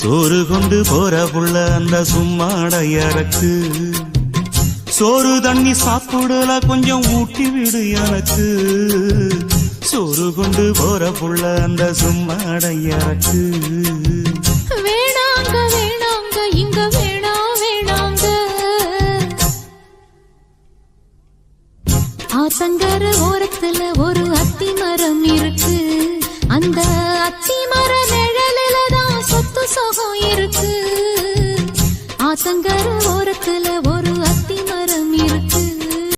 சோறு கொண்டு போற புள்ள அந்த சும்மாடையறக்கு சோறு தண்ணி சாப்பிடல கொஞ்சம் ஊட்டி விடு எனக்கு சோறு கொண்டு போற புள்ள அந்த சும்மாடையறக்கு வேணாங்க வேணாங்க இங்க வேணாங்க ஆத்தங்கர ஓரத்துல ஒரு அத்தி மரம் இருக்கு அந்த அத்தி மர நிழலில தான் சொத்து சுகம் இருக்கு ஆத்தங்கர ஓரத்துல